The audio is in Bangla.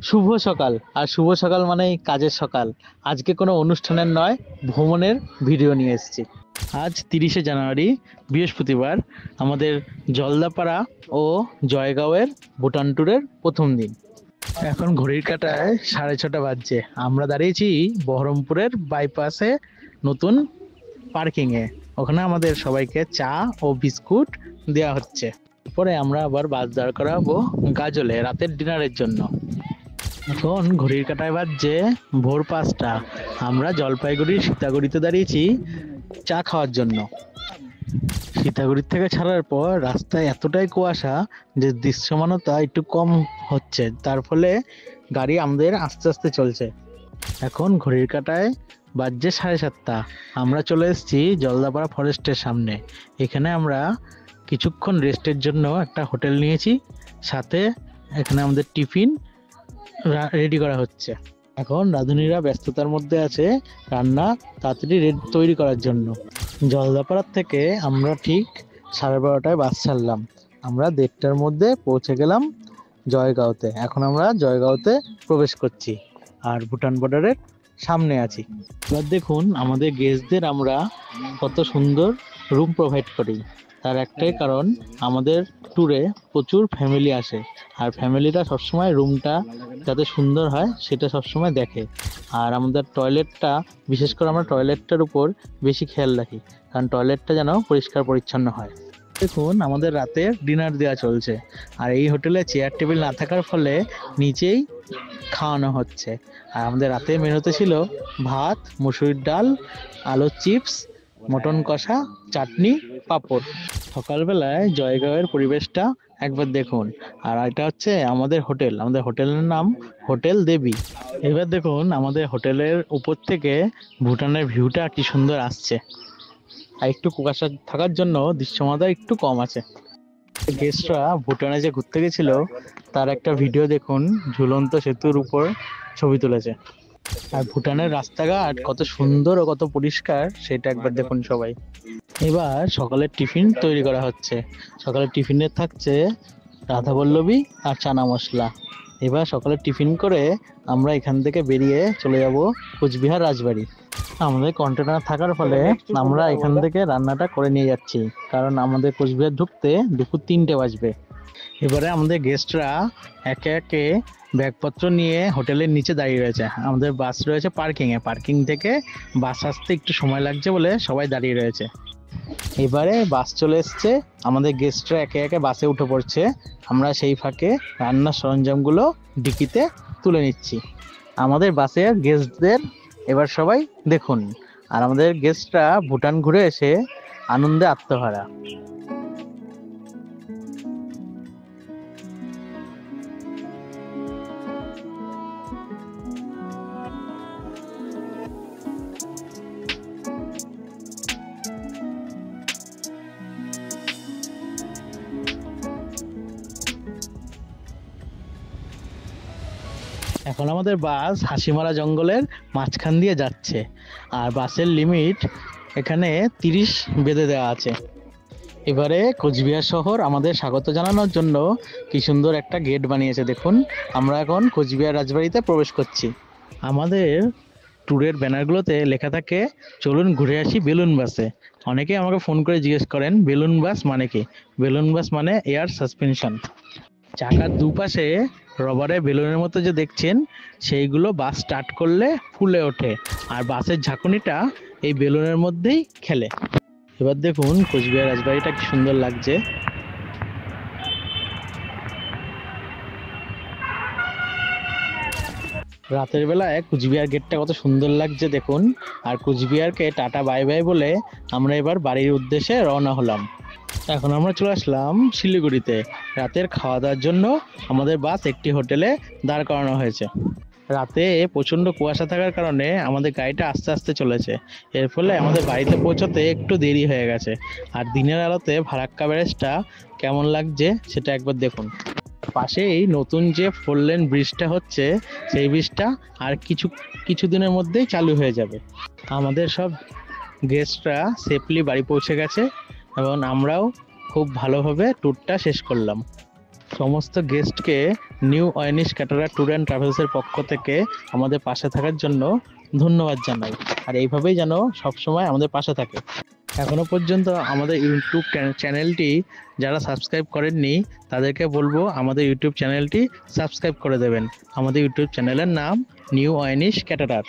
শুভ সকাল। আর শুভ সকাল মানেই কাজের সকাল। আজকে কোনো অনুষ্ঠানের নয়, ভ্রমণের ভিডিও নিয়ে এসেছি। আজ 30শে জানুয়ারি, বৃহস্পতিবার। আমাদের জলদাপাড়া ও জয়গাঁওয়ের ভুটান ট্যুরের প্রথম দিন। এখন ঘড়ির কাঁটায় 6:30 বাজছে। আমরা দাঁড়িয়েছি বহরমপুরের বাইপাসে নতুন পার্কিংয়ে। ওখানে আমাদের সবাইকে চা ও বিস্কুট দেওয়া হচ্ছে। পরে আমরা আবার বাস দাঁড় করাবো গাজলে রাতের ডিনারের জন্য। এখন ঘড়ির কাঁটায় বাজছে ভোর 5টা। আমরা জলপাইগুড়ির সীতাগুড়িতে দাঁড়িয়েছি চা খাওয়ার জন্য। সীতাগুড়ির থেকে ছাড়ার পর রাস্তায় এতটাই কুয়াশা যে দৃশ্যমানতা একটু কম হচ্ছে, তার ফলে গাড়ি আমাদের আস্তে আস্তে চলছে। এখন ঘড়ির কাঁটায় বাজছে 7:30। আমরা চলে এসেছি জলদাপাড়া ফরেস্টের সামনে। এখানে আমরা কিছুক্ষণ রেস্টের জন্য একটা হোটেল নিয়েছি, সাথে এখানে আমাদের টিফিন রেডি করা হচ্ছে। এখন রাঁধুনিরা ব্যস্ততার মধ্যে আছে রান্না তাড়াতাড়ি তৈরি করার জন্য। জলদাপাড়ার থেকে আমরা ঠিক 12:30টায় বাস ছাড়লাম। আমরা 1:30টার মধ্যে পৌঁছে গেলাম জয়গাঁওতে। এখন আমরা জয়গাঁওতে প্রবেশ করছি আর ভুটান বর্ডারের সামনে আছি। এবার দেখুন আমাদের গেস্টদের আমরা কত সুন্দর রুম প্রোভাইড করি। তার একটাই কারণ, আমাদের ট্যুরে প্রচুর ফ্যামিলি আসে আর ফ্যামিলিরা সবসময় রুমটা যাতে সুন্দর হয় সেটা সবসময় দেখে। আর আমাদের টয়লেটটা, বিশেষ করে আমরা টয়লেটটার উপর বেশি খেয়াল রাখি, কারণ টয়লেটটা যেন পরিষ্কার পরিচ্ছন্ন হয়। দেখুন আমাদের রাতের ডিনার দেওয়া চলছে। আর এই হোটেলে চেয়ার টেবিল না থাকার ফলে নিচেই খাওয়ানো হচ্ছে। আর আমাদের রাতের মেনুতে ছিল ভাত, মুসুরির ডাল, আলুর চিপস, মটন কষা, চাটনি, পাঁপড়। সকালবেলায় জয়গাঁওয়ের পরিবেশটা একবার দেখুন। আর এটা হচ্ছে আমাদের হোটেল। আমাদের হোটেলের নাম হোটেল দেবী। এবার দেখুন আমাদের হোটেলের উপর থেকে ভুটানের ভিউটা কি সুন্দর আসছে। আর একটু কুয়াশা থাকার জন্য দৃশ্যমানতা একটু কম আছে। গেস্টরা ভুটানে যে ঘুরতে গেছিল তার একটা ভিডিও দেখুন, ঝুলন্ত সেতুর উপর ছবি তুলেছে। আর ভুটানের রাস্তাঘাট কত সুন্দর ও কত পরিষ্কার সেটা একবার দেখুন সবাই। এবার সকালের টিফিন তৈরি করা হচ্ছে। সকালের টিফিনে থাকছে রাধাবল্লভী আর চানা মশলা। এবার সকালের টিফিন করে আমরা এখান থেকে বেরিয়ে চলে যাব কোচবিহার রাজবাড়ি। আমাদের কন্টেনার থাকার ফলে আমরা এখান থেকে রান্নাটা করে নিয়ে যাচ্ছি, কারণ আমাদের কোচবিহার ঢুকতে দুপুর 3টে বাজবে। এবারে আমাদের গেস্টরা একে একে ব্যাগপত্র নিয়ে হোটেলের নিচে দাঁড়িয়ে রয়েছে। আমাদের বাস রয়েছে পার্কিংয়ে। পার্কিং থেকে বাস আসতে একটু সময় লাগছে বলে সবাই দাঁড়িয়ে রয়েছে। এবারে বাস চলে এসছে, আমাদের গেস্টরা একে একে বাসে উঠে পড়ছে। আমরা সেই ফাঁকে রান্নার সরঞ্জামগুলো ডিকিতে তুলে নিচ্ছি। আমাদের বাসের গেস্টদের এবার সবাই দেখুন। আর আমাদের গেস্টরা ভুটান ঘুরে এসে আনন্দে আত্মহারা। এখন আমাদের বাস হাসিমারা জঙ্গলের মাঝখান দিয়ে যাচ্ছে। আর বাসের লিমিট এখানে 30 বেঁধে দেওয়া আছে। এবারে কোচবিহার শহর আমাদের স্বাগত জানানোর জন্য কি সুন্দর একটা গেট বানিয়েছে দেখুন। আমরা এখন কোচবিহার রাজবাড়িতে প্রবেশ করছি। আমাদের ট্যুরের ব্যানারগুলোতে লেখা থাকে চলুন ঘুরে আসি বেলুন বাসে। অনেকে আমাকে ফোন করে জিজ্ঞেস করেন বেলুন বাস মানে কি। বেলুন বাস মানে এয়ার সাসপেনশন। চাকার দুপাশে রবারের বেলুনের মতো যে দেখছেন সেইগুলো বাস স্টার্ট করলে ফুলে ওঠে, আর বাসের ঝাঁকুনিটা এই বেলুনের মধ্যেই খেলে। এবার দেখুন কোচবিহার রাজবাড়িটা কি সুন্দর লাগছে। রাতের বেলায় কুচবিহার গেটটা কত সুন্দর লাগছে দেখুন। আর কুচবিহারকে টাটা বাই বাই বলে আমরা এবার বাড়ির উদ্দেশ্যে রওনা হলাম। এখন আমরা চলে আসলাম শিলিগুড়িতে। রাতের খাওয়া দাওয়ার জন্য আমাদের বাস একটি হোটেলে দাঁড় করানো হয়েছে। রাতে প্রচণ্ড কুয়াশা থাকার কারণে আমাদের গাড়িটা আস্তে আস্তে চলেছে। এর ফলে আমাদের বাড়িতে পৌঁছতে একটু দেরি হয়ে গেছে। আর দিনের আলোতে ফারাক্কা ব্যারেজটা কেমন লাগছে সেটা একবার দেখুন। পাশেই নতুন যে 4 লেন ব্রিজটা হচ্ছে সেই ব্রিজটা আর কিছুদিনের মধ্যেই চালু হয়ে যাবে। আমাদের সব গেস্টরা সেফলি বাড়ি পৌঁছে গেছে এবং আমরাও খুব ভালোভাবে ট্যুরটা শেষ করলাম। সমস্ত গেস্টকে নিউ অয়নিশ ক্যাটারার ট্যুর অ্যান্ড ট্রাভেলসের পক্ষ থেকে আমাদের পাশে থাকার জন্য ধন্যবাদ জানাই। আর এইভাবেই যেন সবসময় আমাদের পাশে থাকে। এখনো পর্যন্ত আমাদের ইউটিউব চ্যানেলটি যারা সাবস্ক্রাইব করেননি তাদেরকে বলবো আমাদের ইউটিউব চ্যানেলটি সাবস্ক্রাইব করে দেবেন। আমাদের ইউটিউব চ্যানেলের নাম নিউ অয়নিশ ক্যাটারার।